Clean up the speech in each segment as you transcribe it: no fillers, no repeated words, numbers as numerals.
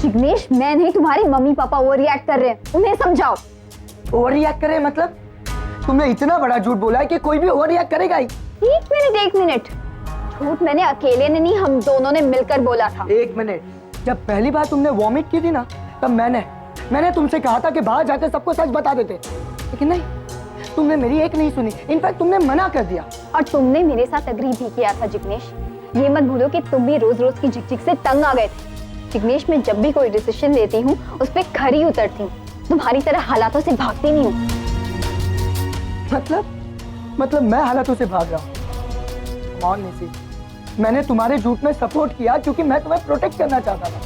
जिग्नेश, मैं नहीं, तुम्हारी मम्मी पापा ओवर रिएक्ट कर रहे हैं, उन्हें समझाओ। ओवर रिएक्ट करे मतलब? तुमने इतना बड़ा झूठ बोला है कि कोई भी ओवर रिएक्ट करेगा ही। एक मिनट, झूठ मैंने अकेले ने नहीं, हम दोनों ने मिलकर बोला था। एक मिनट, जब पहली बार तुमने वॉमिट की थी ना, तब मैंने तुमसे कहा था कि बाहर जाकर सबको सच बता देते, लेकिन नहीं, तुमने मेरी एक नहीं सुनी, इनफैक्ट तुमने मना कर दिया। और तुमने मेरे साथ एग्री भी किया था जिग्नेश। ये मत भूलो कि तुम भी रोज रोज की झिकझिक से तंग आ गए थे। जिग्नेश, मैं जब भी कोई डिसीजन लेती हूँ उस पर खरी उतरती हूँ, तुम्हारी तरह हालातों से भागती नहीं हूँ। मतलब मैं हालातों से भाग रहा हूँ? कौन निसी, मैंने तुम्हारे झूठ में सपोर्ट किया क्योंकि मैं तुम्हें प्रोटेक्ट करना चाहता था।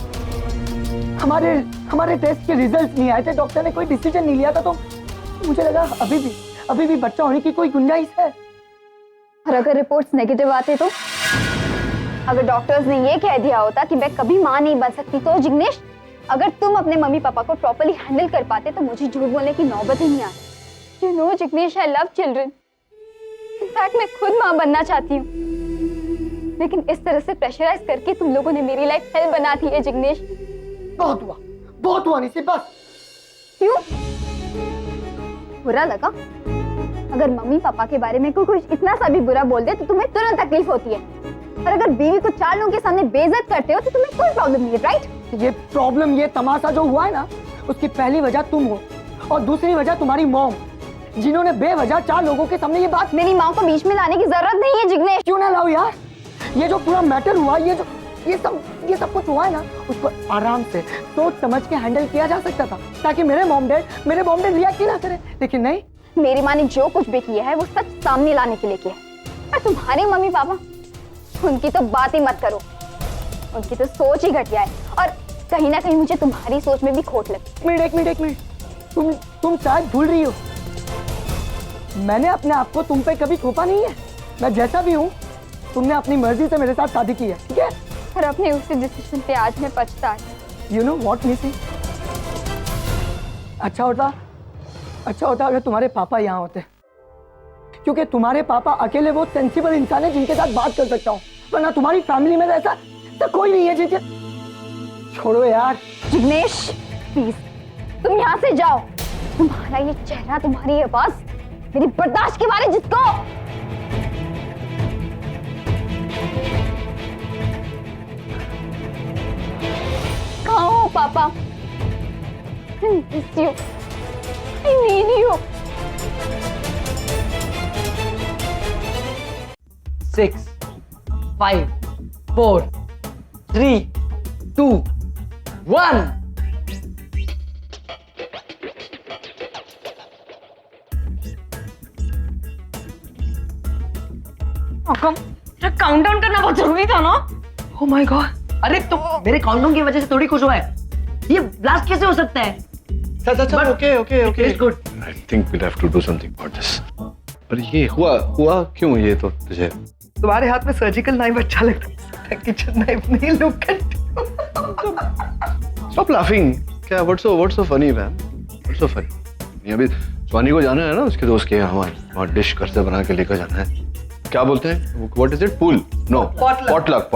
हमारे टेस्ट के रिजल्ट नहीं आए थे, डॉक्टर ने कोई डिसीजन नहीं लिया था, तो मुझे लगा अभी भी बच्चा होने की कोई गुंजाइश है। और अगर रिपोर्ट्स नेगेटिव आते तो? अगर डॉक्टर्स ने ये कह दिया होता कि मैं कभी माँ नहीं बन सकती तो? जिग्नेश, अगर तुम अपने मम्मी पापा को प्रॉपर्ली हैंडल कर पाते तो मुझे झूठ बोलने की नौबत ही नहीं आती। You know Jignesh, I love children. In fact मैं खुद माँ बनना चाहती हूँ, लेकिन इस तरह से प्रेशराइज करके तुम लोगों ने मेरी लाइफ हेल बना दी है जिग्नेश। बहुत हुआ निसी, बस। क्यों बुरा लगा? अगर मम्मी पापा के बारे में कोई इतना सा भी बुरा बोल दे तो तुम्हें तुरंत तकलीफ होती है, और अगर बीवी को 4 लोगों के सामने बेइज्जत करते हो तो तुम्हें कोई प्रॉब्लम नहीं है, राइट? ये प्रॉब्लम, ये तमाशा जो हुआ है ना, उसकी पहली वजह तुम हो और दूसरी वजह तुम्हारी मॉम, जिन्होंने बेवजह 4 लोगों के सामने ये बात। मेरी माँ को बीच में लाने की जरूरत नहीं है जिग्नेश। क्यों ना लाओ यार? ये जो पूरा मैटर हुआ, ये सब कुछ हुआ है ना, उसको आराम से सोच समझ के हैंडल किया जा सकता था, ताकि मेरे मॉम डैड रिएक्ट ही ना करे, लेकिन नहीं। मेरी माँ ने जो कुछ भी किया है वो सच सामने लाने के लिए किया है। और तुम्हारे मम्मी पापा, उनकी तो बात ही मत करो, उनकी तो सोच ही घटिया है, और कहीं ना कहीं मुझे तुम्हारी सोच में भी खोट लगती है। एक मिनट, तुम शायद भूल रही हो, मैंने अपने आप को तुम पे कभी थोपा नहीं है। मैं जैसा भी हूँ, तुमने अपनी मर्जी से मेरे साथ शादी की है, ठीक है? और अपने उसी डिसीजन पे आज मैं पछता हूँ। यू नो व्हाट निसी, अच्छा होता अगर तुम्हारे पापा यहाँ होते, क्योंकि तुम्हारे पापा अकेले वो सेंसिबल इंसान है जिनके साथ बात कर सकता हूँ, वरना तुम्हारी फैमिली में ऐसा तो कोई नहीं है जिनसे। छोड़ो यार। जिग्नेश प्लीज, तुम यहाँ से जाओ। तुम्हारा ये चेहरा, तुम्हारी आवाज मेरी बर्दाश्त के बारे जिसको। कहाँ हो पापा? I miss you. I need you. 6, 5, 4, 3, 2, 1. Countdown करना बहुत जरूरी था ना? Oh my God! अरे तो मेरे काउंटडाउन की वजह से थोड़ी खुश हुआ है। ये ब्लास्ट कैसे हो सकता है? Okay. It's good. I think we'll have to do something about this. पर ये हुआ क्यों ये तो तुझे? तुम्हारे हाथ में सर्जिकल नाइफ अच्छा लगता है, किचन नाइफ नहीं। Look at, Stop laughing. क्या? What's so funny man? What's so funny? ये अभी स्वानी को जाना है ना, उसके दोस्त के यहाँ, वहाँ डिश घर से बना के लेकर जाना है। क्या बोलते हैं? What is it? Pool? No. Potluck.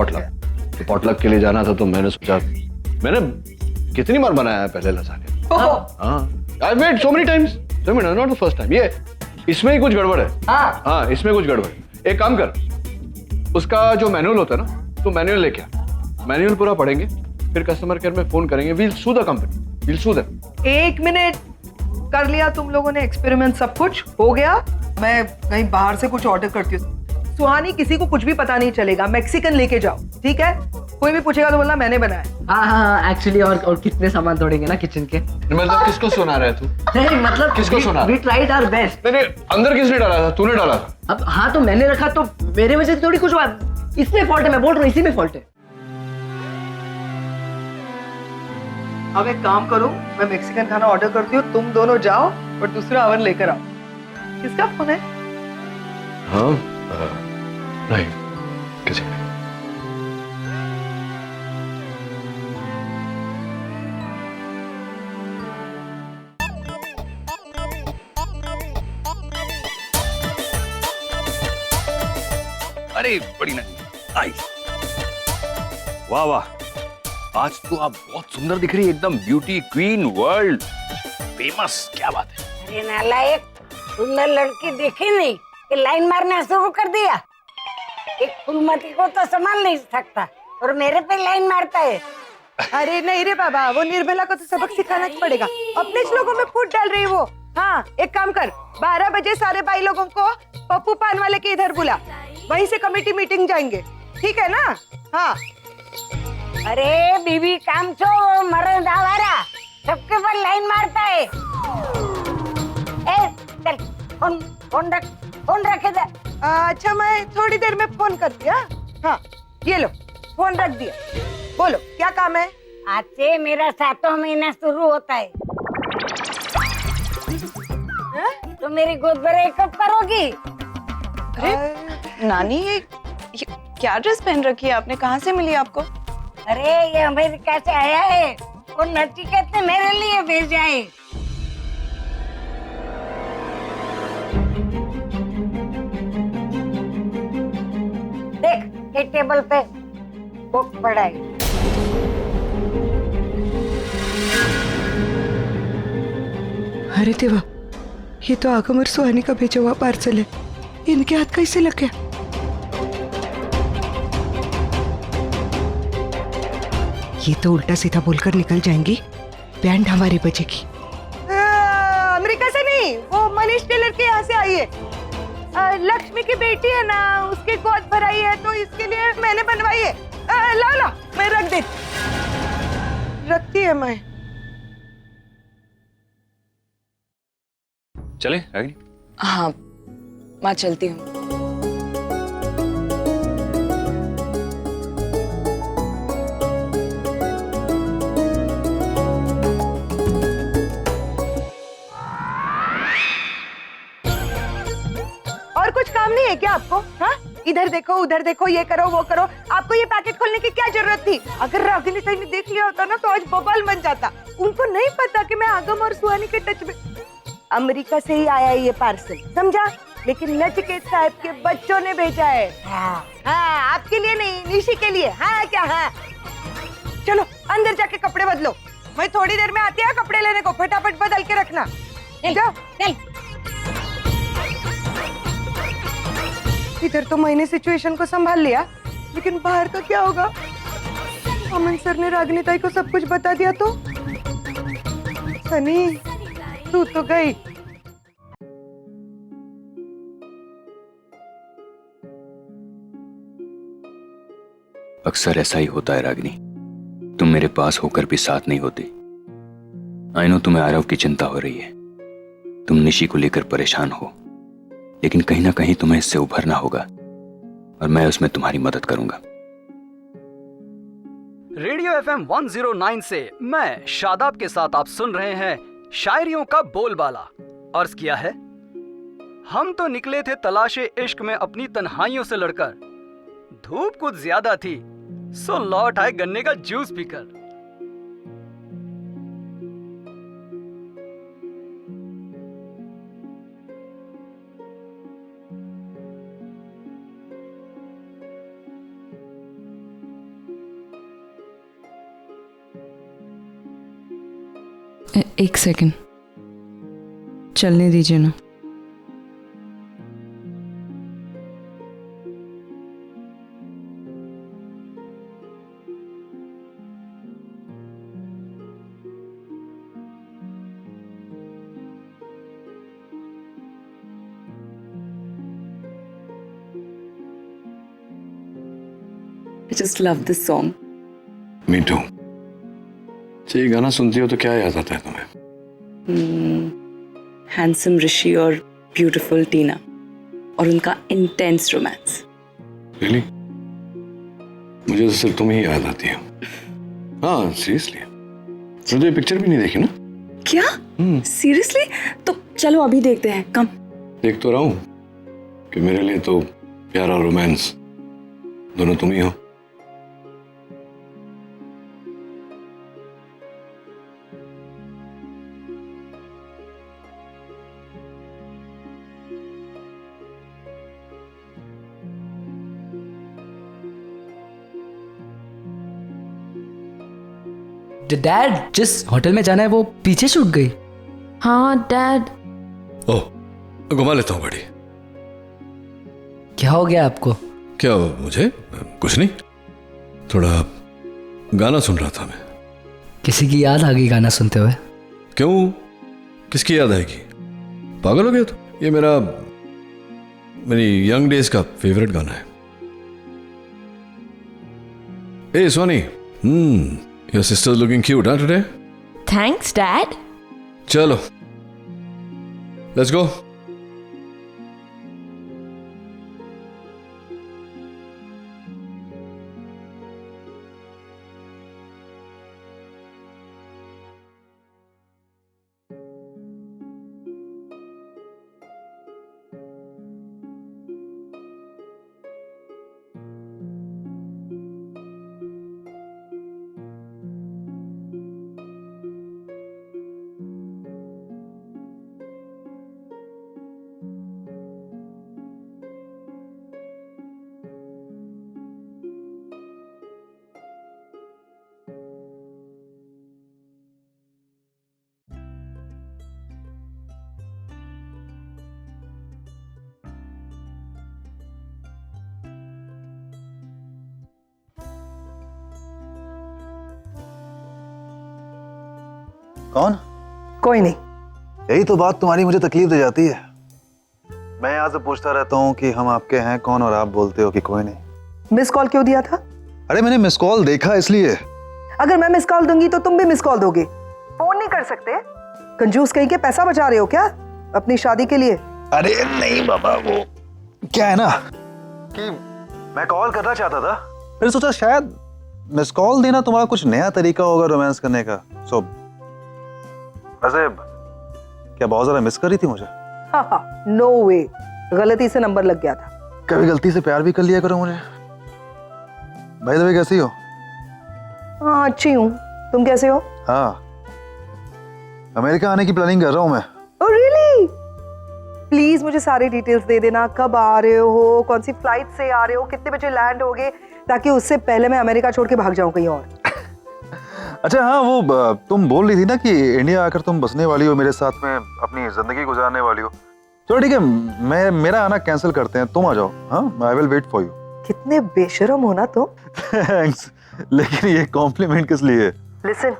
तो पॉटलक के लिए जाना था, तो मैंने सोचा, मैंने कितनी बार बनाया है पहले लसान्या। हाँ, I made so many times. Not the first time. ये इसमें ही कुछ गड़बड़ है। हाँ, इसमें कुछ गड़बड़ है। एक काम कर, उसका जो मैनुअल होता है ना, तो मैनुअल लेके आ, मैनुअल पूरा पढ़ेंगे, फिर कस्टमर केयर में फोन करेंगे, we'll sue the company, we'll sue them. 1 minute, कर लिया तुम लोगों ने एक्सपेरिमेंट, सब कुछ हो गया। मैं कहीं बाहर से कुछ ऑर्डर करती हूँ। सुहानी, किसी को कुछ भी पता नहीं चलेगा, मैक्सिकन लेके जाओ, ठीक है? कोई भी पूछेगा तो बोलना मैंने बनाया। हाँ, एक्चुअली और कितने सामान तोड़ेंगे ना किचन के। मतलब किसको सुना रहा है तू? नहीं मतलब किसको सुना? We tried our best. नहीं, अंदर किसने डाला था? तूने डाला था। अब हाँ, तो मैंने रखा, तो मेरे वजह से थोड़ी कुछ हुआ। इसमें फॉल्ट है, मैं बोल रहा हूँ, इसी में फॉल्ट है। अब एक काम करो, मैं मैक्सिकन खाना ऑर्डर करती हूँ, तुम दोनों जाओ और दूसरा ओवन लेकर आओ। किसका फोन है? हाँ, नहीं, किसी ने। अरे बड़ी नदी आई, वाह वाह, आज तो आप बहुत सुंदर दिख रही है, एकदम ब्यूटी क्वीन, वर्ल्ड फेमस। क्या बात है? अरे नालायक, सुंदर लड़की देखी नहीं कि लाइन मारना शुरू कर दिया। एक फूलमती को तो संभाल नहीं सकता और मेरे पे लाइन मारता है। अरे नहीं रे बाबा, वो निर्मला को तो सबक सिखाना पड़ेगा। अपने लोगों में फूट डाल रही वो। हाँ, एक काम कर, 12 बजे सारे भाई लोगों को पप्पू पान वाले के इधर बुला, वहीं से कमेटी मीटिंग जाएंगे, ठीक है ना? हाँ। अरे बीबी काम छो, मर्द आवारा सबके पर लाइन मारता है। ए, चल फोन रख इधर। अच्छा, मैं थोड़ी देर में फोन करती हूँ। हाँ, ये लो फोन रख दिया। बोलो क्या काम है? आज से मेरा 7वां महीना शुरू होता है। तो मेरी गोद भराई कब करोगी? अरे नानी, ये क्या ड्रेस पहन रखी है आपने? कहाँ से मिली आपको? अरे ये अमेरिका से आया है और नचिकेत ने मेरे लिए भेजा है। देख, एक टेबल पे बुक पड़ा है। अरे देवा, ये तो आगम और सुहानी का भेजा हुआ पार्सल है। इनके हाथ कैसे लग गया? ये तो उल्टा सीधा बोलकर निकल जाएंगी, बैंड हमारी बजेगी। अमेरिका से नहीं, वो मनीष टेलर के यहाँ से आई है। लक्ष्मी की बेटी है ना, उसकी गोद भराई है तो इसके लिए मैंने बनवाई है। ला मैं रख देती। रखती है मैं। चले रागिनी? हाँ, मैं चलती हूँ। और कुछ काम नहीं है क्या आपको? हाँ, इधर देखो उधर देखो, ये करो वो करो। आपको ये पैकेट खोलने की क्या जरूरत थी? अगर रागिनी सही ने देख लिया होता ना तो आज बवाल बन जाता। उनको नहीं पता कि मैं आगम और सुहानी के टच में। अमेरिका से ही आया ये पार्सल, समझा? लेकिन नचिकेत साहब के बच्चों ने भेजा है। हाँ, आपके लिए नहीं, निशी के लिए। हाँ क्या? हाँ, चलो अंदर जाके कपड़े बदलो, मैं थोड़ी देर में आती है कपड़े लेने को। फटाफट बदल के रखना। जाओ। चल। इधर तो मैंने सिचुएशन को संभाल लिया, लेकिन बाहर का क्या होगा? अमन सर ने रागिनी ताई को सब कुछ बता दिया तो? सनी, तू तो गई। अक्सर ऐसा ही होता है रागिनी, तुम मेरे पास होकर भी साथ नहीं होती। आई नो तुम्हें आरव की चिंता हो रही है, तुम निशी को लेकर परेशान हो, लेकिन कहीं ना कहीं तुम्हें इससे उभरना होगा और मैं उसमें तुम्हारी मदद करूंगा। रेडियो FM 109 से मैं शादाब के साथ आप सुन रहे हैं शायरियों का बोलबाला। अर्ज किया है, हम तो निकले थे तलाशे इश्क में अपनी तन्हाइयों से लड़कर, धूप कुछ ज्यादा थी सो लौट आए गन्ने का जूस पीकर। एक सेकंड, चलने दीजिए ना। I just love this song. Me too. ये गाना सुनती हो तो क्या याद आता है तुम्हें? हैंडसम ऋषि और ब्यूटीफुल टीना और उनका इंटेंस रोमांस। Really? मुझे तो सिर्फ तुम ही याद आती हो। हाँ, सीरियसली। तुमने तो ये पिक्चर भी नहीं देखी ना? क्या? सीरियसली? तो चलो अभी देखते हैं। कम देख तो रहा हूँ कि मेरे लिए तो प्यार और रोमांस दोनों तुम ही हो। डैड जिस होटल में जाना है वो पीछे छूट गई। हाँ डैड। ओह घुमा लेता हूँ गाड़ी। क्या हो गया आपको? क्या मुझे? कुछ नहीं, थोड़ा गाना सुन रहा था मैं। किसी की याद आ गई गाना सुनते हुए? क्यों, किसकी याद आएगी? पागल हो गया तो? ये मेरी यंग डेज का फेवरेट गाना है। Hey Soni, your sister looking cute हाँ टुडे? Thanks dad. चलो लेट्स गो। कौन? कोई नहीं। यही तो बात तुम्हारी मुझे तकलीफ दे जाती है। मैं यहाँ से पूछता रहता हूँ कि हम आपके हैं कौन, और आप बोलते हो कि कोई नहीं। मिस कॉल क्यों दिया था? अरे मैंने मिस कॉल देखा इसलिए। अगर मैं मिस कॉल दूंगी तो तुम भी मिस कॉल दोगे। फोन नहीं कर सकते? कंजूस कहीं के पैसा बचा रहे हो क्या अपनी शादी के लिए? अरे नहीं बाबा, वो क्या है ना कि मैं कॉल करना चाहता था, फिर सोचा शायद मिस कॉल देना तुम्हारा कुछ नया तरीका होगा रोमांस करने का। सो वैसे क्या बहुत ज्यादा मिस कर रही थी मुझे? हाँ, नो वे, गलती से नंबर लग गया था। कभी गलती से प्यार भी कर लिया करो मुझे। भाई दबे कैसी हो? हाँ अच्छी हूँ, तुम कैसे हो? हाँ, अमेरिका आने की प्लानिंग कर रहा हूँ मैं। Oh really? प्लीज मुझे सारी डिटेल्स दे देना, कब आ रहे हो, कौन सी फ्लाइट से आ रहे हो, कितने बजे लैंड होगे, ताकि उससे पहले मैं अमेरिका छोड़ के भाग जाऊं कहीं और। अच्छा हाँ, वो तुम बोल रही थी ना कि इंडिया आकर तुम बसने वाली हो, मेरे साथ में अपनी जिंदगी गुजारने वाली हो। चलो ठीक है, मेरा आना कैंसिल करते हैं, तुम आ जाओ। हाँ, I will wait for you. कितने बेशरम हो ना तुम। थैंक्स, लेकिन ये कॉम्प्लीमेंट किस लिए? Listen,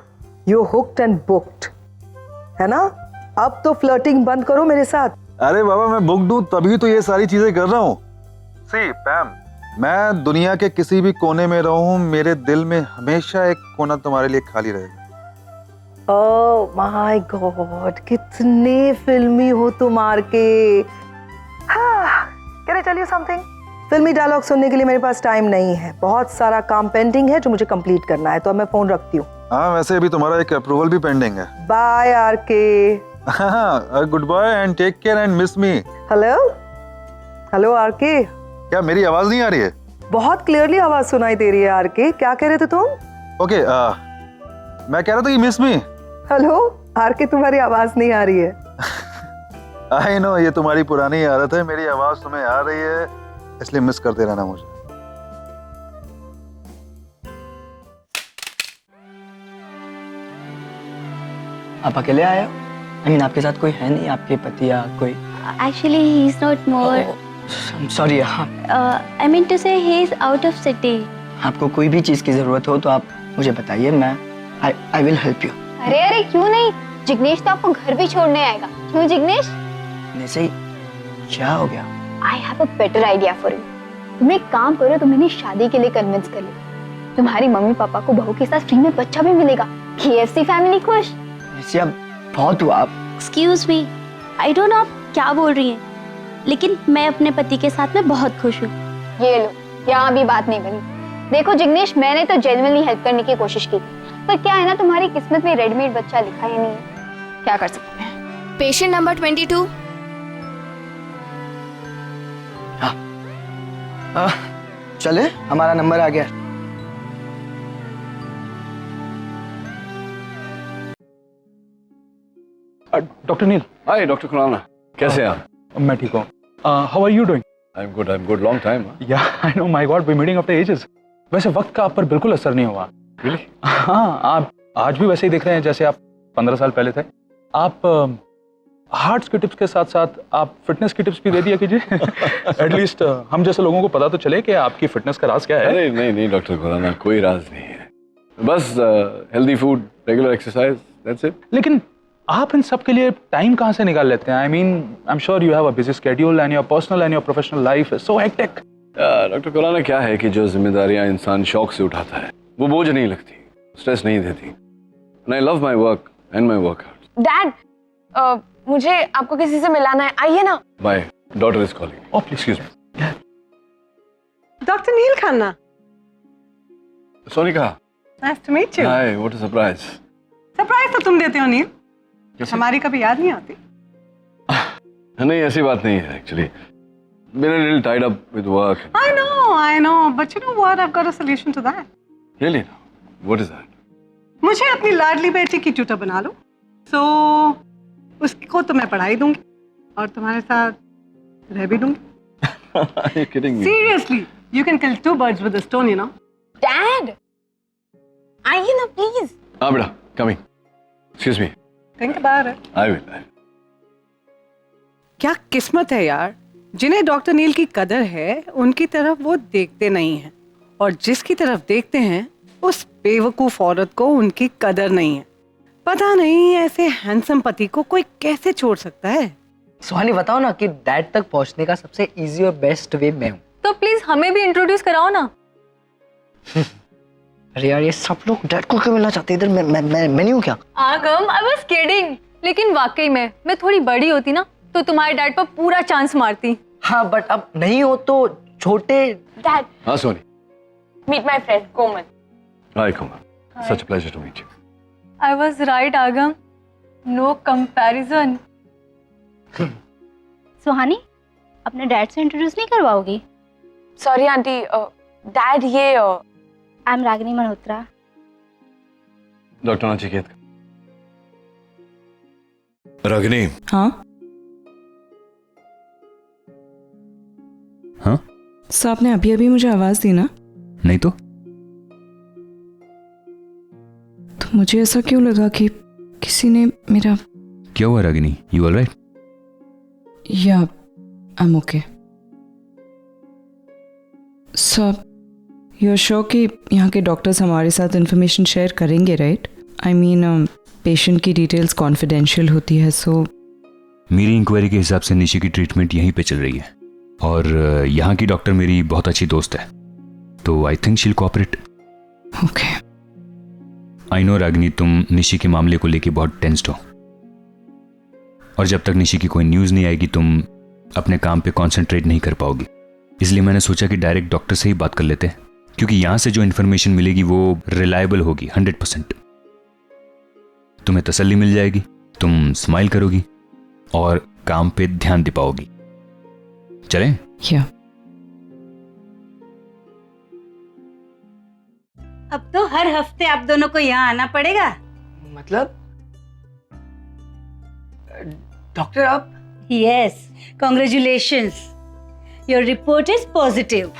you hooked and booked, है ना? अब तो फ्लर्टिंग बंद करो मेरे साथ। अरे बाबा, मैं बुक दूं तभी तो ये सारी चीजें कर रहा हूँ। सी पैम, मैं दुनिया के किसी भी कोने में रहूं, मेरे दिल में हमेशा एक कोना तुम्हारे लिए खाली रहेगा। ओह माय गॉड, कितने फिल्मी हो तुम आरके। हाँ, can I tell you something? फिल्मी डायलॉग सुनने के लिए मेरे पास टाइम नहीं है, बहुत सारा काम पेंडिंग है जो मुझे कंप्लीट करना है, तो अब मैं फोन रखती हूँ। हाँ, वैसे अभी तुम्हारा एक अप्रूवल भी पेंडिंग है। Bye RK. हाँ, good bye and take care and miss me. Hello hello RK. क्या मेरी आवाज नहीं आ रही है? बहुत क्लियरली आवाज सुनाई दे रही है आरके। क्या कह रहे थे तुम? ओके, मैं कह रहा था कि मिस मी। हेलो आरके, तुम्हारी आवाज नहीं आ रही है। आई नो, ये तुम्हारी पुरानी आदत है, मेरी आवाज तुम्हें आ रही है इसलिए मिस करते रहना मुझे। आप अकेले आए हो? I mean, आपके साथ कोई है नहीं, आपके पति या कोई? Actually, he is not more. Sorry. हाँ, I mean to say he is out of city. आपको कोई भी चीज की जरूरत हो तो आप मुझे बताइए, मैं आई विल हेल्प यू। अरे अरे क्यों नहीं, जिग्नेश तो आपको घर भी छोड़ने आएगा। क्यों जिग्नेश? नहीं, क्या हो गया? I have a better idea for you. तुम एक काम करो, तुम इन्हें शादी के लिए कन्विंस कर लो। तुम्हारी मम्मी पापा को बहू के साथ फ्री में बच्चा भी मिलेगा। KFC फैमिली खुश। अब बहुत हुआ। आप Excuse me, I don't know आप क्या बोल रही हैं, लेकिन मैं अपने पति के साथ में बहुत खुश हूँ। ये लो, यहाँ भी बात नहीं बनी। देखो जिग्नेश, मैंने तो जेन्युइनली हेल्प करने की कोशिश की, पर क्या है ना, तुम्हारी किस्मत में रेडीमेड बच्चा लिखा ही नहीं है। क्या कर सकते हैं? Patient number 22। चले, हमारा नंबर आ गया। Doctor Neel. Hi doctor Khurana, कैसे हैं आप? मैं ठीक हूँ। How are you doing? I am good, long time. Yeah I know, my god, we meeting after ages. वैसे वक्त का आप पर बिल्कुल असर नहीं हुआ। Really? हाँ, आप आज भी वैसे ही दिख रहे हैं जैसे आप 15 साल पहले थे। आप हार्ट्स के टिप्स के साथ साथ आप फिटनेस की टिप्स भी दे दिया कीजिए। एटलीस्ट हम जैसे लोगों को पता तो चले कि आपकी फिटनेस का राज क्या है। अरे नहीं नहीं डॉक्टर खुराना, कोई राज नहीं है, बस healthy food, regular exercise, that's it. लेकिन आप इन सब के लिए टाइम कहाँ से निकाल लेते हैं? I mean I am sure you have a busy schedule and your personal and your professional life is so hectic. Doctor Khurana, क्या है कि जो जिम्मेदारियां इंसान शौक से उठाता है वो बोझ नहीं लगती, स्ट्रेस नहीं देती। And I love my work and my workout. Dad, मुझे आपको किसी से मिलाना है, आइए ना। My daughter is calling. Oh please excuse me. Doctor Neel Khanna, Sonika, nice to meet you. Hi, what a surprise. Surprise तो तुम देते हो नील, हमारी कभी याद नहीं आती। नहीं, ऐसी बात नहीं है actually. Been a little tied up with work. I know, but you know what? I've got a solution to that. Really? What is that? मुझे अपनी लाडली बेटी की ट्यूटर बना लो, so उसको तो मैं पढ़ाई दूंगी और तुम्हारे साथ रह भी दूंगी। Are you kidding me? Seriously, you can kill two birds with a stone, you know. Dad, आइए ना प्लीज। हाँ बेटा, coming. Excuse me. Think about it. I will. क्या किस्मत है यार, जिन्हें डॉक्टर नील की कदर है उनकी तरफ वो देखते नहीं हैं, और जिसकी तरफ देखते हैं उस बेवकूफ औरत को उनकी कदर नहीं है। पता नहीं ऐसे हैंडसम पति को कोई कैसे छोड़ सकता है। सुहानी बताओ ना कि डैड तक पहुंचने का सबसे इजी और बेस्ट वे मैं हूँ। तो प्लीज हमें भी इंट्रोड्यूस कराओ ना। अरे यार, ये सब लोग डैड को क्यों मिलना चाहते हैं इधर? मैं नहीं हूँ क्या? आगम, आई वाज किडिंग। लेकिन वाकई में मैं थोड़ी बड़ी होती ना तो तुम्हारे डैड पर पूरा चांस मारती। हाँ, बट अब नहीं हो तो छोटे। डैड, हाँ Soni. Meet my friend Komal. Hi Kumar. Such a pleasure to meet you. I was right, आगम। No comparison. सुहानी, अपने डैड से इंट्रोड्यूस नहीं करवाओगी? सॉरी आंटी, डैड ये I am Ragini Malhotra. Doctor Nachiket. Ragini. हाँ हाँ सर, आपने अभी अभी मुझे आवाज दी ना? नहीं तो मुझे ऐसा क्यों लगा कि किसी ने मेरा। क्या हुआ Ragini? You all right? Yeah I am okay. Sir, you are sure कि यहाँ के डॉक्टर्स हमारे साथ इंफॉर्मेशन शेयर करेंगे, राइट? आई मीन पेशेंट की डिटेल्स कॉन्फिडेंशियल होती है, सो। मेरी इंक्वायरी के हिसाब से निशी की ट्रीटमेंट यहीं पे चल रही है और यहाँ की डॉक्टर मेरी बहुत अच्छी दोस्त है, तो आई थिंक शील cooperate. Okay. I know Ragini, तुम निशी के मामले को लेके बहुत टेंस्ड हो, और जब तक निशी की कोई न्यूज़ नहीं आएगी तुम अपने काम पे कंसंट्रेट नहीं कर पाओगी। इसलिए मैंने सोचा कि डायरेक्ट डॉक्टर से ही बात कर लेते हैं, क्योंकि यहाँ से जो इन्फॉर्मेशन मिलेगी वो रिलायबल होगी 100%। तुम्हें तसल्ली मिल जाएगी, तुम स्माइल करोगी और काम पे ध्यान दे पाओगी। चलें? या। अब तो हर हफ्ते आप दोनों को यहाँ आना पड़ेगा। मतलब डॉक्टर आप? Yes, congratulations, your report is positive.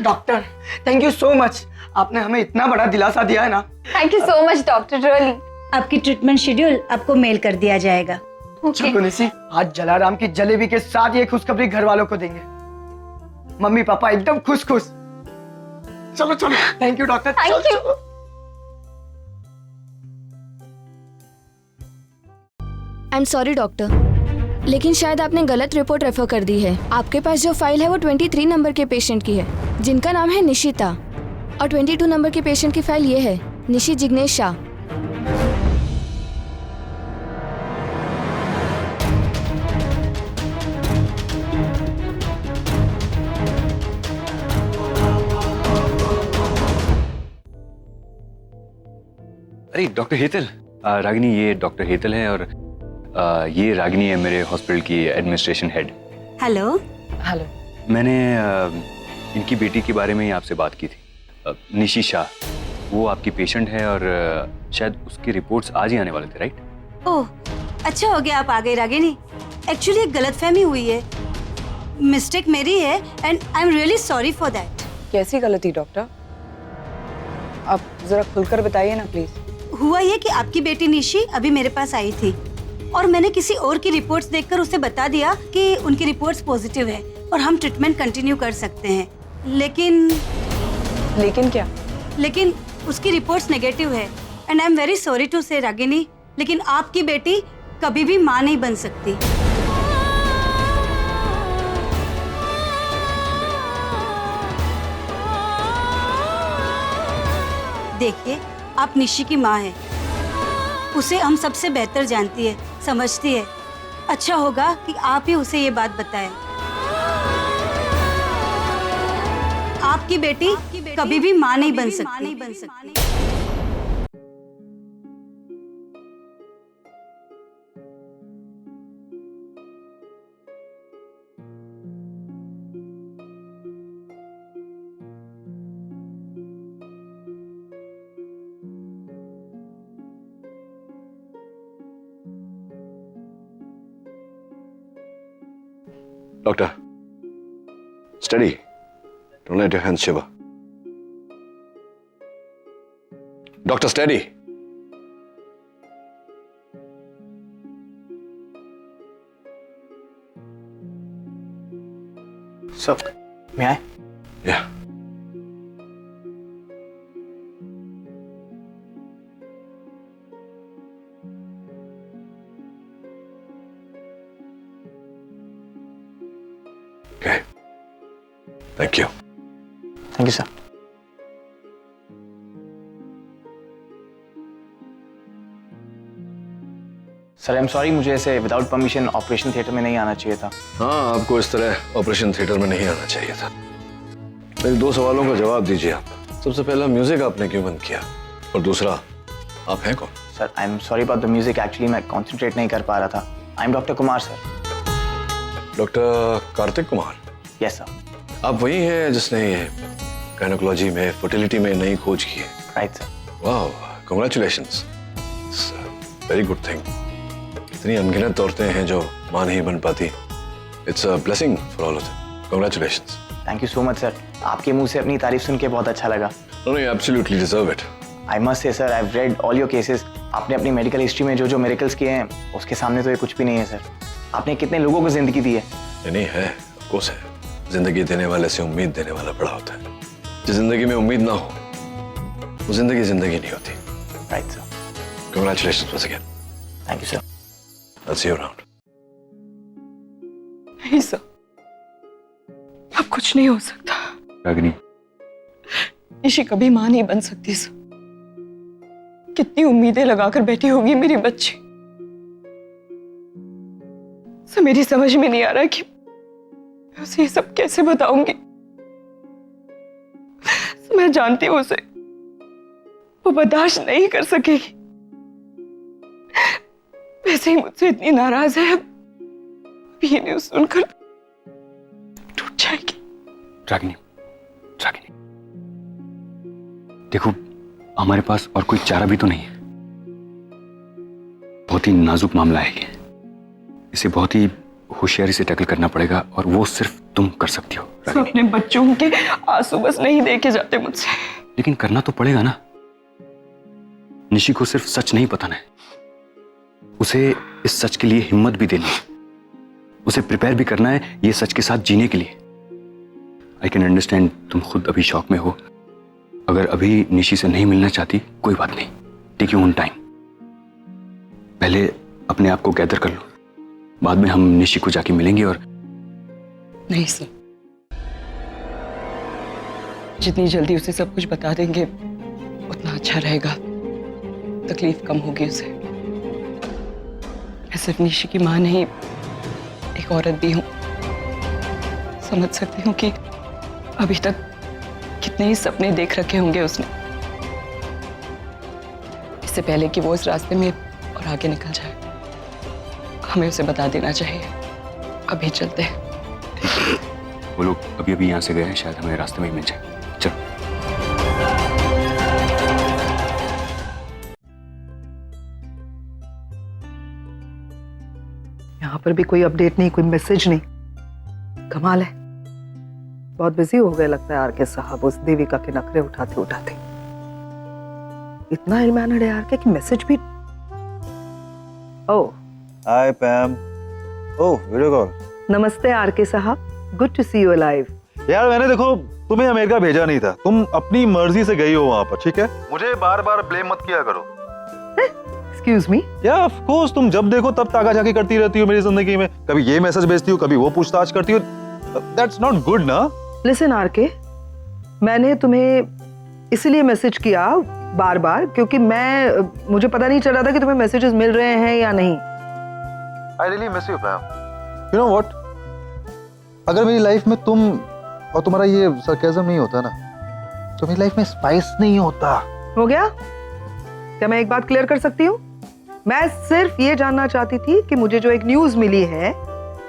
Doctor, thank you so much, आपने हमें इतना बड़ा दिलासा दिया है ना। Thank you so much doctor, really. आपकी ट्रीटमेंट शेड्यूल आपको मेल कर दिया जाएगा। चलो निशी, आज जलाराम की जलेबी के साथ ये खुशखबरी घर वालों को देंगे। मम्मी पापा एकदम खुश खुश। चलो चलो, thank you doctor. Thank you. I am sorry doctor, लेकिन शायद आपने गलत रिपोर्ट रेफर कर दी है। आपके पास जो फाइल है वो 23 नंबर के पेशेंट की है, जिनका नाम है निशिता, और 22 नंबर के पेशेंट की फाइल ये है, निशी जिग्नेश शाह। अरे डॉक्टर हेतल, रागिनी ये डॉक्टर हेतल है और ये रागिनी है मेरे हॉस्पिटल की एडमिनिस्ट्रेशन हेड। हेलो। हेलो। मैंने इनकी बेटी के बारे में ही आपसे बात की थी, निशी शाह। वो आपकी पेशेंट है और शायद उसकी रिपोर्ट्स आज ही आने वाले थे, राइट? ओह, अच्छा हो गया आप आ गए रागिनी। एक्चुअली एक गलतफहमी हुई है। मिस्टेक मेरी है and I am really sorry for that. कैसी गलती डॉक्टर? आप जरा खुलकर बताइए ना प्लीज। हुआ ये कि आपकी बेटी निशी अभी मेरे पास आई थी और मैंने किसी और की रिपोर्ट्स देखकर उसे बता दिया कि उनकी रिपोर्ट्स पॉजिटिव है और हम ट्रीटमेंट कंटिन्यू कर सकते हैं। लेकिन क्या? लेकिन उसकी रिपोर्ट्स नेगेटिव है and I am very sorry to say Ragini, लेकिन आपकी बेटी कभी भी माँ नहीं बन सकती। देखिए, आप निशी की माँ हैं। उसे हम सबसे बेहतर जानती है, समझती है। अच्छा होगा कि आप ही उसे ये बात बताएं। आपकी बेटी कभी भी माँ नहीं बन सकती। Doctor, steady. Don't let your hands shiver. Doctor, steady. So, may I? Yeah. Okay. Thank you. Thank you, sir. Sir I am sorry, मुझे ऐसे विदाउट परमिशन ऑपरेशन थिएटर में नहीं आना चाहिए था। हाँ, आपको इस तरह ऑपरेशन थिएटर में नहीं आना चाहिए था। मेरे 2 सवालों का जवाब दीजिए आप। सबसे पहला, म्यूजिक आपने क्यों बंद किया? और दूसरा, आप हैं कौन? Sir I am sorry about the music, actually मैं कंसंट्रेट नहीं कर पा रहा था। I am doctor Kumar sir. Doctor Kartik Kumar? Yes sir. आप वही हैं जिसने गायनेकोलॉजी में, फर्टिलिटी में नई खोज की है? Right sir. वाह, कांग्रेचुलेशंस, वेरी गुड थिंग। इतनी अनगिनत औरतें हैं जो मां नहीं बन पाती। It's a blessing for all of them. Congratulations. Thank you so much sir, आपके मुंह से अपनी तारीफ सुन के बहुत अच्छा लगा। No, you absolutely deserve it. I must say sir, I have read all your cases. आपने अपनी मेडिकल हिस्ट्री में जो जो मिरेकल्स किए हैं उसके सामने तो ये कुछ भी नहीं है सर। आपने कितने लोगों को जिंदगी दी है। नहीं है, ऑफ कोर्स है। जिंदगी देने वाले से उम्मीद देने वाला बड़ा होता है। जिस जिंदगी में उम्मीद ना हो वो जिंदगी नहीं होती। Right sir. Congratulations once again. Thank you sir. I'll see you around. नहीं सर, अब कुछ नहीं हो सकता। रागिनी, निशी कभी मां नहीं बन सकती सर। कितनी उम्मीदें लगाकर बैठी होगी मेरी बच्ची। सर मेरी समझ में नहीं आ रहा कि मैं उसे ये सब कैसे बताऊंगी। मैं जानती हूँ उसे वो बर्दाश्त नहीं कर सकेगी। वैसे ही मुझसे इतनी नाराज है, अब ये न्यूज़ सुनकर टूट जाएगी। रागिनी, रागिनी, देखो हमारे पास और कोई चारा भी तो नहीं है। बहुत ही नाजुक मामला है ये। इसे बहुत ही होशियारी से टैकल करना पड़ेगा और वो सिर्फ तुम कर सकती हो। तो अपने बच्चों के आंसू बस नहीं देखे जाते मुझसे। लेकिन करना तो पड़ेगा ना। निशी को सिर्फ सच नहीं बताना है, उसे इस सच के लिए हिम्मत भी देनी है। उसे प्रिपेयर भी करना है ये सच के साथ जीने के लिए। आई कैन अंडरस्टैंड, तुम खुद अभी शॉक में हो। अगर अभी निशी से नहीं मिलना चाहती कोई बात नहीं, टेक योर ओन टाइम। पहले अपने आप को गैदर कर लो, बाद में हम निशी को जाके मिलेंगे। और नहीं सर, जितनी जल्दी उसे सब कुछ बता देंगे उतना अच्छा रहेगा। तकलीफ कम होगी उसे। मैं सिर्फ निशी की मां नहीं, एक औरत भी हूं। समझ सकती हूँ कि अभी तक कितने ही सपने देख रखे होंगे उसने, इससे पहले कि वो इस रास्ते में और आगे निकल जाए। हमें उसे बता देना चाहिए। अभी चलते हैं। वो लोग अभी अभी यहाँ से गए हैं, शायद हमें रास्ते में ही मिल जाए। चलो। यहाँ पर भी कोई अपडेट नहीं, कोई मैसेज नहीं। कमाल है, बहुत बिजी हो गए लगता है आरके साहब उस देविका के नखरे उठाते उठाते। इतना इलमानड है आरके कि मैसेज भी। Oh hi Pam. Oh video call. नमस्ते आरके साहब, good to see you alive. यार मैंने देखो तुम्हें अमेरिका भेजा नहीं था, तुम अपनी मर्जी से गई हो वहां पर, ठीक है? मुझे बार बार ब्लेम मत किया करो। Excuse me. या ऑफ कोर्स, तुम जब देखो तब ताका झाकी करती रहती हो मेरी जिंदगी में, कभी ये मैसेज भेजती हो, कभी वो पूछताछ करती हो। दैट्स नॉट गुड ना। लिसन आरके, मैंने तुम्हें इसलिए मैसेज किया बार बार क्योंकि मुझे पता नहीं चल रहा था कि तुम्हें मैसेजेस मिल रहे हैं या नहीं। I really miss you पैम। You know what, अगर मेरी लाइफ में तुम और तुम्हारा ये सरकाज़म नहीं होता ना, तो मेरी लाइफ में स्पाइस नहीं होता। हो गया? क्या मैं एक बात क्लियर कर सकती हूँ? मैं सिर्फ ये जानना चाहती थी कि मुझे जो एक न्यूज मिली है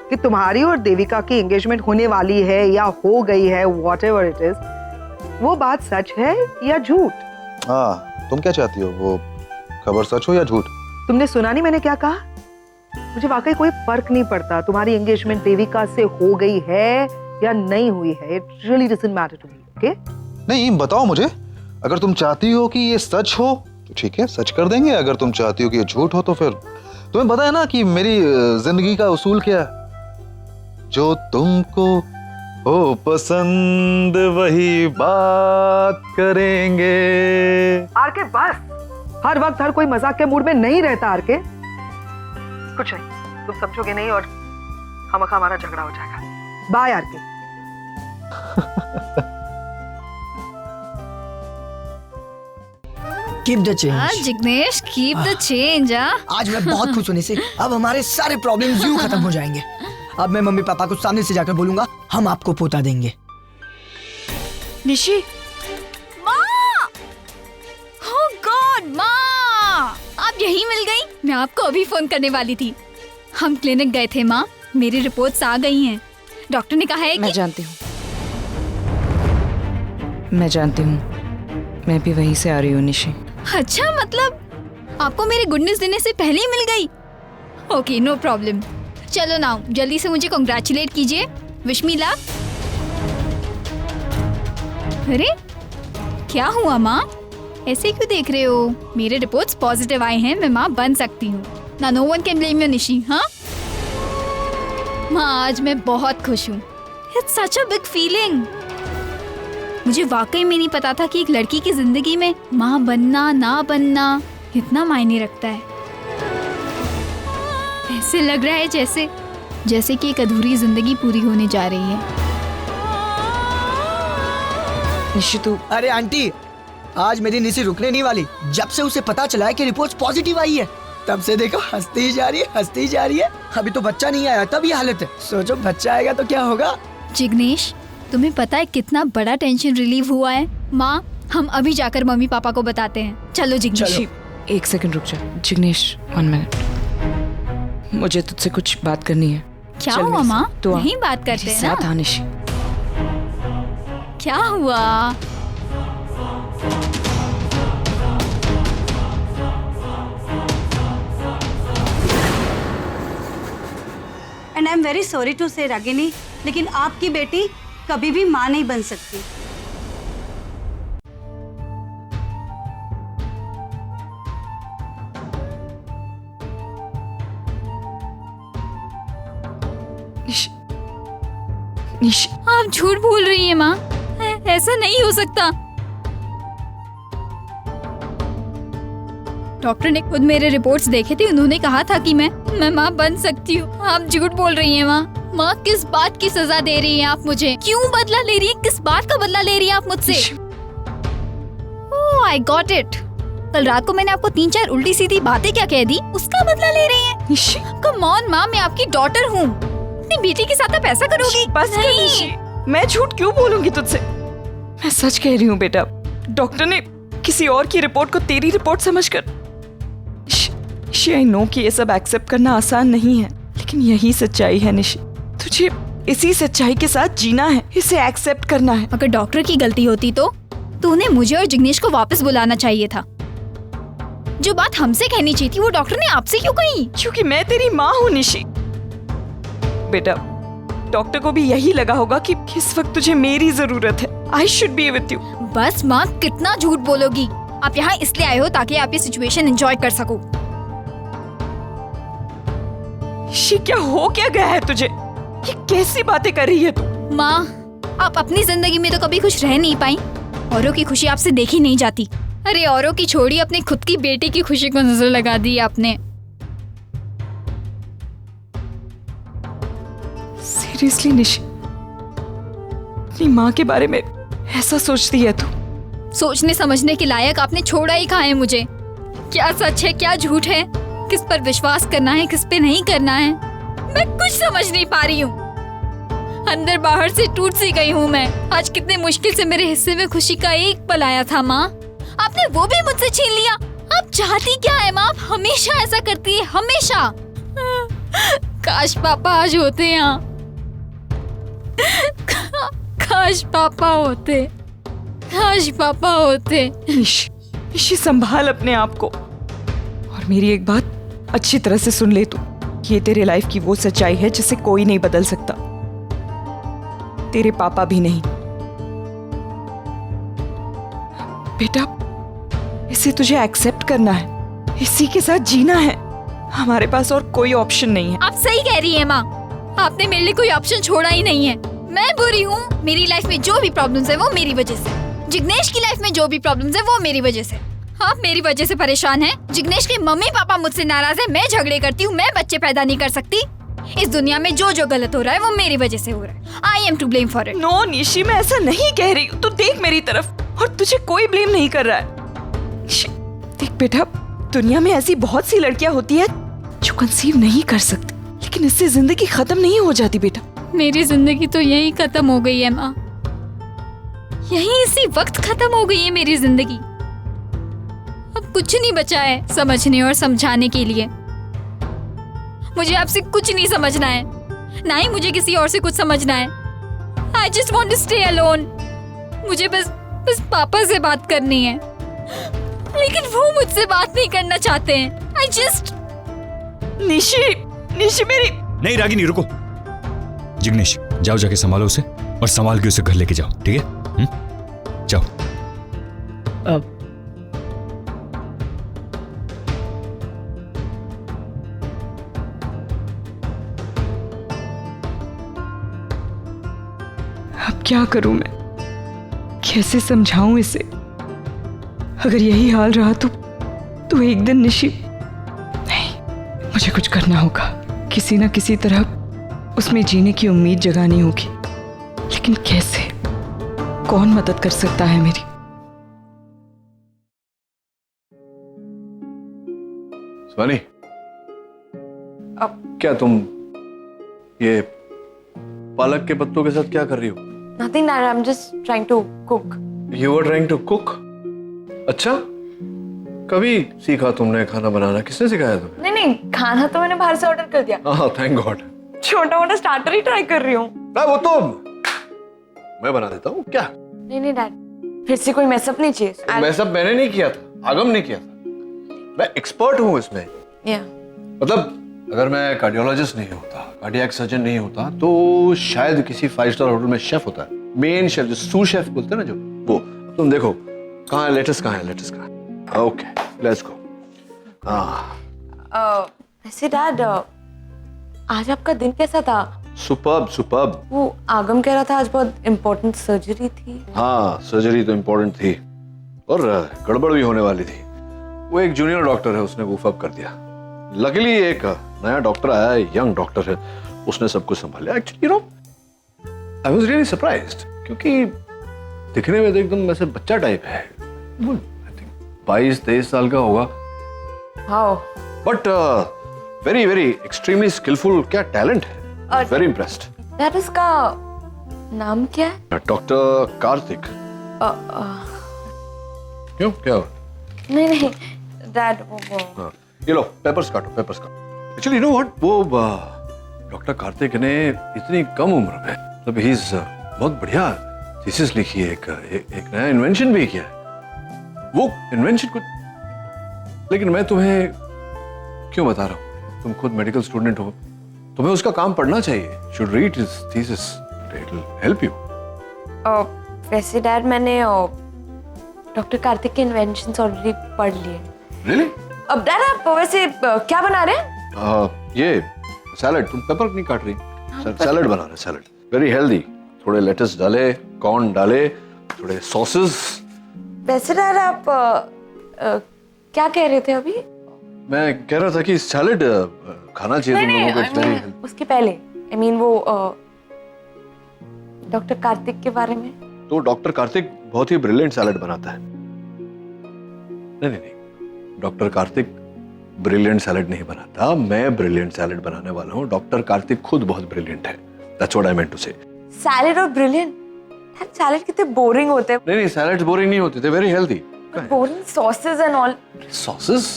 कि तुम्हारी और देविका की एंगेजमेंट होने वाली है या हो गई है, व्हाटएवर इट इज, वो बात सच है या झूठ? हाँ, तुम क्या चाहती हो, वो खबर सच हो या झूठ? तुमने सुना नहीं मैंने क्या कहा? मुझे वाकई कोई फर्क नहीं पड़ता तुम्हारी एंगेजमेंट देविका से हो गई है या नहीं हुई है। It really doesn't matter to me, okay? नहीं, बताओ मुझे। अगर तुम चाहती हो कि ये सच हो तो ठीक है, सच कर देंगे। अगर तुम चाहती हो कि ये झूठ हो तो फिर तुम्हें पता है ना कि मेरी जिंदगी का उसूल क्या है? जो तुमको हो पसंद वही बात करेंगे। आरके बस, हर वक्त हर कोई मजाक के मूड में नहीं रहता आरके। कुछ नहीं, तुम समझोगे नहीं और खामखा हमारा झगड़ा हो जाएगा। Bye R K. Keep the change. Jignesh, keep the change. आज मैं बहुत खुश होने से अब हमारे सारे प्रॉब्लम्स यूं खत्म हो जाएंगे। अब मैं मम्मी पापा को सामने से जाकर बोलूंगा, हम आपको पोता देंगे। निशी, माँ! Oh God, माँ! आप यहीं मिल गई? मैं आपको अभी फोन करने वाली थी। हम क्लिनिक गए थे माँ, मेरी रिपोर्ट्स आ गई हैं। डॉक्टर ने कहा है कि... मैं जानती हूँ, मैं भी वहीं से आ रही हूँ निशी। अच्छा, मतलब आपको मेरी गुड न्यूज देने से पहले ही मिल गई? Okay, no problem. चलो ना, जल्दी से मुझे कांग्रेचुलेट कीजिए। Wish me luck. अरे क्या हुआ माँ, ऐसे क्यों देख रहे हो? मेरे रिपोर्ट्स पॉजिटिव आए हैं, मैं माँ बन सकती हूँ ना। No one can blame you Nishi. हाँ माँ, आज मैं बहुत खुश हूँ। It's such a big feeling. मुझे वाकई में नहीं पता था कि एक लड़की की जिंदगी में माँ बनना ना बनना इतना मायने रखता है। ऐसे लग रहा है जैसे कि एक अधूरी जिंदगी पूरी होने जा रही है। निशी तू... अरे आंटी, आज मेरी निशी रुकने नहीं वाली। जब से उसे पता चला है कि रिपोर्ट पॉजिटिव आई है, तब से देखो हंसती ही जा रही है। अभी तो बच्चा नहीं आया तब ये हालत है, सोचो बच्चा आएगा तो क्या होगा। जिग्नेश, तुम्हें पता है कितना बड़ा टेंशन रिलीव हुआ है? माँ, हम अभी जाकर मम्मी पापा को बताते हैं। चलो जिग्नेश। एक सेकंड रुक जा। जिग्नेश, 1 मिनट, मुझे तुझसे कुछ बात करनी है। क्या हुआ माँ? तो नहीं बात करते हैं साथ ना? निशी। क्या हुआ? And I am very sorry to say Ragini, लेकिन आपकी बेटी कभी भी माँ नहीं बन सकती। निशी, आप झूठ बोल रही हैं माँ, ऐसा नहीं हो सकता। डॉक्टर ने खुद मेरे रिपोर्ट्स देखे थे, उन्होंने कहा था कि मैं माँ बन सकती हूँ। आप झूठ बोल रही हैं माँ। माँ, किस बात की सजा दे रही हैं आप मुझे? क्यों बदला ले रही हैं? किस बात का बदला ले रही हैं आप मुझसे? ओह, आई गॉट इट। कल रात को मैंने आपको 3-4 उल्टी सीधी बातें क्या कह दी, उसका बदला ले रही हैं? कम ऑन माँ, मैं आपकी डॉटर हूँ। अपनी बेटी के साथ आप ऐसा करोगी? बस कर निशी, मैं झूठ क्यों बोलूंगी तुझसे? मैं सच कह रही हूँ बेटा। डॉक्टर ने किसी और की रिपोर्ट को तेरी रिपोर्ट समझकर... निशी, आई नो कि ये सब एक्सेप्ट करना आसान नहीं है, लेकिन यही सच्चाई है निशी। तुझे इसी सच्चाई के साथ जीना है, इसे एक्सेप्ट करना है। अगर डॉक्टर की गलती होती तो उन्हें मुझे और जिग्नेश को वापस बुलाना चाहिए था। जो बात हमसे कहनी चाहिए थी वो डॉक्टर ने आपसे क्यों कही? क्योंकि मैं तेरी माँ हूँ निशी। बेटा, डॉक्टर को भी यही लगा होगा कि इस वक्त तुझे मेरी जरूरत है। I should be with you. बस माँ, कितना झूठ बोलोगी। आप यहाँ इसलिए आए हो ताकि आप ये सिचुएशन एंजॉय कर सको। निशी, क्या हो क्या गया है तुझे? ये कैसी बातें कर रही है तू? माँ, आप अपनी जिंदगी में तो कभी खुश रह नहीं पाई। औरों की खुशी आपसे देखी नहीं जाती। अरे औरों की छोड़ी, अपनी खुद की बेटी की खुशी को नजर लगा दी आपने। सीरियसली निशी, अपनी माँ के बारे में ऐसा सोचती है तू? सोचने समझने के लायक आपने छोड़ा ही कहाँ है मुझे। क्या सच है, क्या झूठ है, किस पर विश्वास करना है, किस पे नहीं करना है, मैं कुछ समझ नहीं पा रही हूँ। अंदर बाहर से टूट सी गई हूँ मैं। आज कितने मुश्किल से मेरे हिस्से में खुशी का एक पल आया था माँ, आपने वो भी मुझसे छीन लिया। आप चाहती क्या है माँ? आप हमेशा ऐसा करती है, हमेशा। काश पापा आज होते यहाँ, काश पापा होते, काश पापा होते। निशी, संभाल अपने आप को। और मेरी एक बात अच्छी तरह से सुन ले तू। ये तेरे लाइफ की वो सच्चाई है जिसे कोई नहीं बदल सकता, तेरे पापा भी नहीं। बेटा, इसे तुझे एक्सेप्ट करना है, इसी के साथ जीना है। हमारे पास और कोई ऑप्शन नहीं है। आप सही कह रही है माँ, आपने मेरे लिए कोई ऑप्शन छोड़ा ही नहीं है। मैं बुरी हूँ, मेरी लाइफ में जो भी प्रॉब्लम्स है वो मेरी वजह से। जिग्नेश की लाइफ में जो भी प्रॉब्लम्स है वो मेरी वजह से। आप मेरी वजह से परेशान हैं। जिग्नेश के मम्मी पापा मुझसे नाराज है, मैं झगड़े करती हूँ, मैं बच्चे पैदा नहीं कर सकती। इस दुनिया में जो जो गलत हो रहा है वो मेरी वजह से हो रहा है। I am to blame for it. No Nishi, मैं ऐसा नहीं कह रही हूँ। तू देख मेरी तरफ, और तुझे कोई ब्लेम नहीं कर रहा है। देख बेटा, दुनिया में ऐसी बहुत सी लड़कियां होती है जो कंसीव नहीं कर सकती, लेकिन इससे जिंदगी खत्म नहीं हो जाती बेटा। मेरी जिंदगी तो यही खत्म हो गई है माँ, यही इसी वक्त खत्म हो गई है मेरी जिंदगी। अब कुछ नहीं बचा है समझने और समझाने के लिए। मुझे आपसे कुछ नहीं समझना है, ना ही मुझे किसी और से कुछ समझना है। I just want to stay alone। मुझे बस पापा से बात करनी है, लेकिन वो मुझसे बात नहीं करना चाहते हैं। I just निशी मेरी। नहीं रागिनी, रुको। जिग्नेश, जाओ जाके संभालो उसे और संभाल के उसे घर लेके जाओ, ठीक है? जाओ। अब क्या करूं मैं? कैसे समझाऊं इसे? अगर यही हाल रहा तो एक दिन निशी, नहीं, मुझे कुछ करना होगा। किसी ना किसी तरह उसमें जीने की उम्मीद जगानी होगी, लेकिन कैसे? कौन मदद कर सकता है मेरी? स्वानी, अब क्या तुम ये पालक के पत्तों के साथ क्या कर रही हो? Nothing, Dad. I'm just trying to cook. You were trying to cook? अच्छा, कभी सीखा तुमने खाना बनाना? किसने सिखाया तुम्हें? नहीं, खाना तो मैंने बाहर से ऑर्डर कर दिया। हाँ, थैंक गॉड। छोटा मोटा स्टार्टर ही ट्राई कर रही हूँ। वो तो मैं बना देता हूँ क्या? नहीं डैड, फिर से कोई मैसअप नहीं चाहिए। मैसअप मैंने नहीं किया था, आगम ने किया था। मैं एक्सपर्ट हूँ इसमें। मतलब अगर मैं कार्डियोलॉजिस्ट नहीं होता, कार्डियक सर्जन नहीं होता, तो शायद किसी 5 स्टार होटल में शेफ होता है। मेन शेफ, जो सू शेफ बोलते हैं ना, जो वो। तुम देखो कहाँ है लेटेस्ट, कहाँ है लेटेस्ट, कहाँ है? Okay, let's go. वैसे डैड, आज आपका दिन कैसा था? Superb superb. वो आगम कह रहा था आज बहुत इम्पोर्टेंट सर्जरी थी। हाँ, सर्जरी तो इम्पोर्टेंट थी और गड़बड़ भी होने वाली थी। वो एक जूनियर डॉक्टर है, उसने वूफ अप कर दिया। लकीली एक नया डॉक्टर आया है, यंग डॉक्टर है, उसने सब कुछ संभाला। Actually you no, I was really surprised, क्योंकि दिखने में तो एकदम ऐसे बच्चा टाइप है। वो आई थिंक 22-23 साल का होगा। How? But very very extremely skilful. क्या टैलेंट है, वेरी इम्प्रेस्ड। डैड, उसका नाम क्या है? डॉक्टर कार्तिक। क्यों, क्या हुआ? नहीं डैड, वो ये लो पेपर्स काटो, पेपर्स काटो। एक्चुअली यू नो व्हाट, वो डॉक्टर कार्तिक ने इतनी कम उम्र में, मतलब ही इज बहुत बढ़िया थीसिस लिखी है, एक नया इन्वेंशन भी किया है। वो इन्वेंशन कुछ, लेकिन मैं तुम्हें क्यों बता रहा हूँ, तुम खुद मेडिकल स्टूडेंट हो, तुम्हें उसका काम पढ़ना चाहिए. Should read his thesis. It will help you. वैसे डैड मैंने डॉक्टर कार्तिक के इन्वेंशंस ऑलरेडी पढ़ लिए. Really? अब डैड आप वैसे क्या बना रहे हैं? ये सैलड. तुम पेपर नहीं काट रही? सैलड बना रहे. Salad very healthy. थोड़े लेटस डाले, कॉर्न डाले, थोड़े सॉसेस. वैसे डैड आप क्या कह रहे थे अभी? मैं कह रहा था कि सैलड खाना चाहिए तुम लोगों को. It's very healthy. उसके पहले आई मीन वो डॉक्टर कार्तिक के बारे में. तो डॉक्टर कार्तिक बहुत ही ब्रिलियंट सैलड बनाता है. नहीं, डॉक्टर कार्तिक ब्रिलियंट सैलड नहीं बनाता. मैं ब्रिलियंट सैलड बनाने वाला हूँ. डॉक्टर कार्तिक खुद बहुत ब्रिलियंट है. That's what I meant to say. Salad और ब्रिलियंट. सैलड कितने बोरिंग होते हैं. नहीं, सैलड बोरिंग नहीं होते थे. Very healthy. Boring sauces and all. Sauces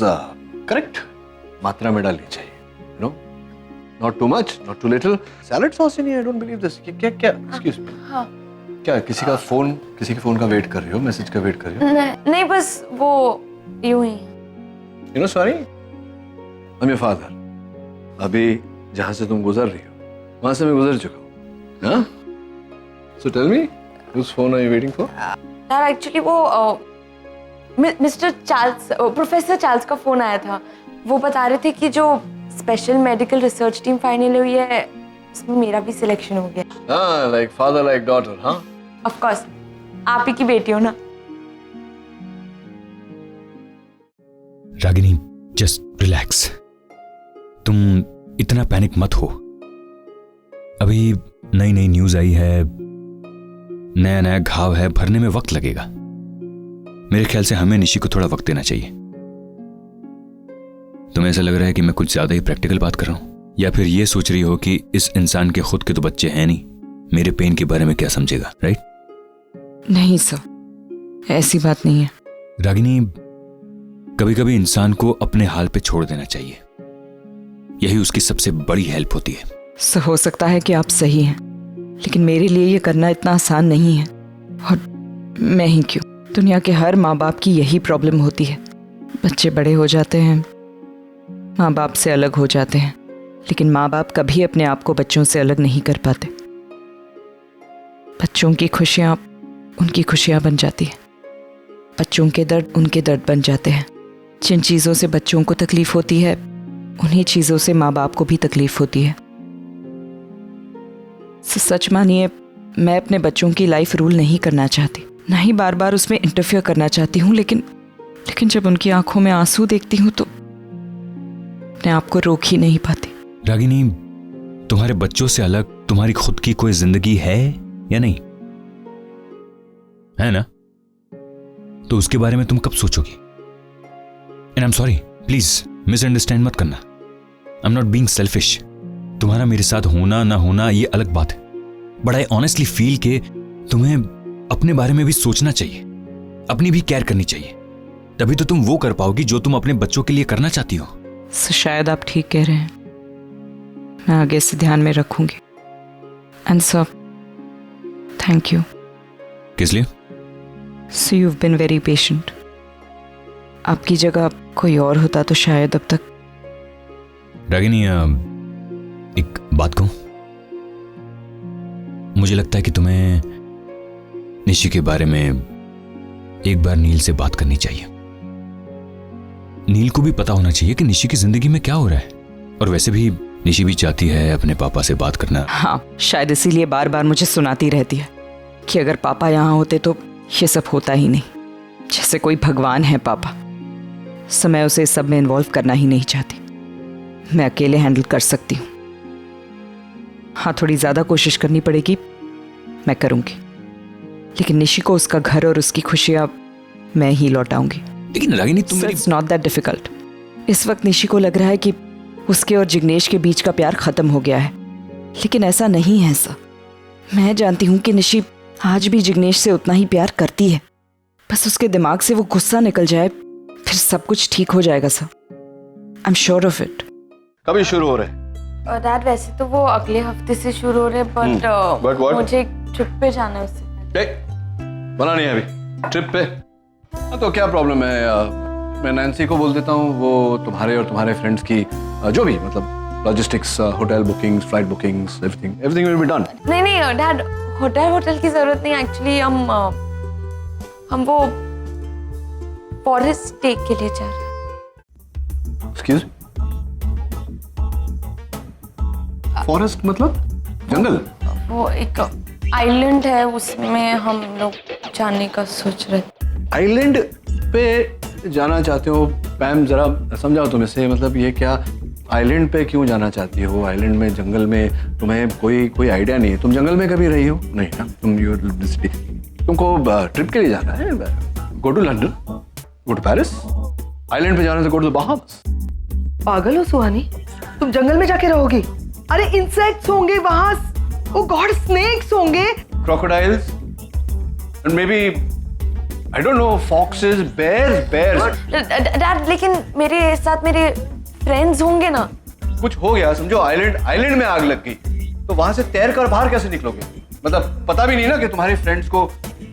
correct मात्रा में डालनी चाहिए. No, not too much, not too little. Salad sauce ही नहीं. I don't believe this. क्या एक्सक्यूज मी. हाँ. क्या किसी के फोन का वेट कर रही हो? मैसेज का वेट कर रही हो? नहीं बस वो यूं ही. You know, sorry, I'm your father. अभी जहाँ से तुम गुजर रही हो वहाँ से मैं गुजर चुका हूँ. हाँ? So tell me, whose phone are you waiting for? यार एक्चुअली वो मिस्टर चार्ल्स, प्रोफेसर चार्ल्स का फोन आया था. वो बता रहे थे कि जो special medical research team final हुई है उसमें मेरा भी सिलेक्शन हो गया. हाँ, like father like daughter, हाँ? Of course, आप ही की बेटी हो ना. Ragini, just relax. तुम इतना पैनिक मत हो. अभी नई नई न्यूज आई है, नया नया घाव है, भरने में वक्त लगेगा. मेरे ख्याल से हमें निशी को थोड़ा वक्त देना चाहिए. तुम्हें ऐसा लग रहा है कि मैं कुछ ज्यादा ही प्रैक्टिकल बात कर रहा हूं, या फिर ये सोच रही हो कि इस इंसान के खुद के तो बच्चे हैं नहीं, मेरे पेन के बारे में क्या समझेगा, राइट? नहीं सर, ऐसी बात नहीं है. रागिनी, कभी कभी इंसान को अपने हाल पे छोड़ देना चाहिए. यही उसकी सबसे बड़ी हेल्प होती है. सर हो सकता है कि आप सही हैं, लेकिन मेरे लिए ये करना इतना आसान नहीं है. और मैं ही क्यों, दुनिया के हर माँ बाप की यही प्रॉब्लम होती है. बच्चे बड़े हो जाते हैं, माँ बाप से अलग हो जाते हैं, लेकिन माँ बाप कभी अपने आप को बच्चों से अलग नहीं कर पाते. बच्चों की खुशियाँ उनकी खुशियाँ बन जाती हैं, बच्चों के दर्द उनके दर्द बन जाते हैं. जिन चीज़ों से बच्चों को तकलीफ होती है उन्हीं चीज़ों से माँ बाप को भी तकलीफ होती है. सच मानिए, मैं अपने बच्चों की लाइफ रूल नहीं करना चाहती, ना ही बार बार उसमें इंटरफेयर करना चाहती हूँ, लेकिन जब उनकी आंखों में आंसू देखती हूँ तो अपने आप को रोक ही नहीं पाती. रागिनी, तुम्हारे बच्चों से अलग तुम्हारी खुद की कोई जिंदगी है या नहीं? है ना? तो उसके बारे में तुम कब सोचोगी? And I am sorry, please misunderstand मत करना. I am not being selfish. तुम्हारा मेरे साथ होना ना होना ये अलग बात है, बट आई ऑनेस्टली फील कि तुम्हें अपने बारे में भी सोचना चाहिए, अपनी भी केयर करनी चाहिए. तभी तो तुम वो कर पाओगी जो तुम अपने बच्चों के लिए करना चाहती हो. शायद आप ठीक कह रहे हैं, मैं आगे से ध्यान में रखूंगी. And sir, thank you. किस लिए? So you have been very patient. आपकी जगह कोई और होता तो शायद अब तक. रागिनी, एक बात कहूं? मुझे लगता है कि तुम्हें निशी के बारे में एक बार नील से बात करनी चाहिए. नील को भी पता होना चाहिए कि निशी की जिंदगी में क्या हो रहा है. और वैसे भी निशी भी चाहती है अपने पापा से बात करना. हाँ, शायद इसीलिए बार बार मुझे सुनाती रहती है कि अगर पापा यहाँ होते तो ये सब होता ही नहीं. जैसे कोई भगवान है पापा. मैं उसे इस सब में इन्वॉल्व करना ही नहीं चाहती. मैं अकेले हैंडल कर सकती हूँ. हाँ, थोड़ी ज्यादा कोशिश करनी पड़ेगी, मैं करूँगी, लेकिन निशी को उसका घर और उसकी खुशियाँ मैं ही लौटाऊंगी. लेकिन रागिनी, तुम इट्स नॉट दैट डिफिकल्ट. इस वक्त निशी को लग रहा है कि उसके और जिग्नेश के बीच का प्यार खत्म हो गया है, लेकिन ऐसा नहीं है सर. मैं जानती हूँ कि निशी आज भी जिग्नेश से उतना ही प्यार करती है. बस उसके दिमाग से वो गुस्सा निकल जाए, फिर सब कुछ ठीक हो जाएगा sir. I am sure of it. कभी शुरू हो रहे? डैड वैसे तो वो अगले हफ्ते से शुरू हो रहे, बट मुझे एक ट्रिप पे जाना है उससे. बना नहीं है अभी ट्रिप पे? तो क्या प्रॉब्लम है? मैं नैन्सी को बोल देता हूँ, वो तुम्हारे और तुम्हारे फ्रेंड्स की जो भी मतलब logistics, hotel bookings, flight bookings, everything will be done. नहीं नहीं डैड, होटल की जरूरत नहीं। एक्चुअली हम वो फॉरेस्ट टेक के लिए जा रहे हैं। एक्सक्यूज, फॉरेस्ट मतलब जंगल? वो एक आइलैंड है, उसमें हम लोग जाने का सोच रहे थे। आइलैंड पे जाना चाहते हो पैम? जरा समझाओ तुम इसे, मतलब ये क्या, आइलैंड पे क्यों जाना चाहती हो? आइलैंड में, जंगल में तुम्हें कोई आइडिया नहीं है? तुम जंगल में कभी रही हो? नहीं ना, तुमको ट्रिप के लिए जाना है। Go to London, go to Paris. Island पे जाने से गो टू द बहामास। पागल हो सुहानी, तुम जंगल में जाके रहोगी? अरे इंसेक्ट्स होंगे वहां, ओ गॉड, स्नेक्स होंगे, crocodiles and maybe I don't know, foxes, bears. Dad लेकिन मेरे साथ मेरे फ्रेंड्स होंगे ना। कुछ हो गया समझो, आइलैंड में आग लग गई तो वहां से तैर कर बाहर कैसे निकलोगे? मतलब पता भी नहीं ना कि तुम्हारे फ्रेंड्स को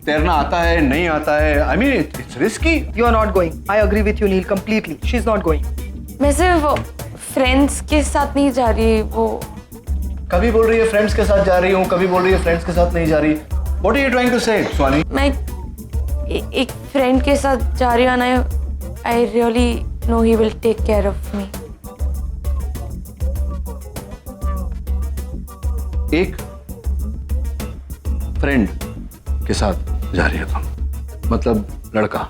तैरना आता है नहीं आता है। I mean it's risky. You are not going. I agree with you Neel completely. She is not going. मैं सिर्फ फ्रेंड्स के साथ नहीं जा रही। वो कभी बोल रही है फ्रेंड्स के साथ जा रही हूँ, कभी बोल रही है फ्रेंड्स के साथ नहीं जा रही। What are you trying to say Swani? मैं एक फ्रेंड के साथ जा रही हूँ। I really know he will take care of me. एक फ्रेंड के साथ जा रही है तुम, मतलब लड़का?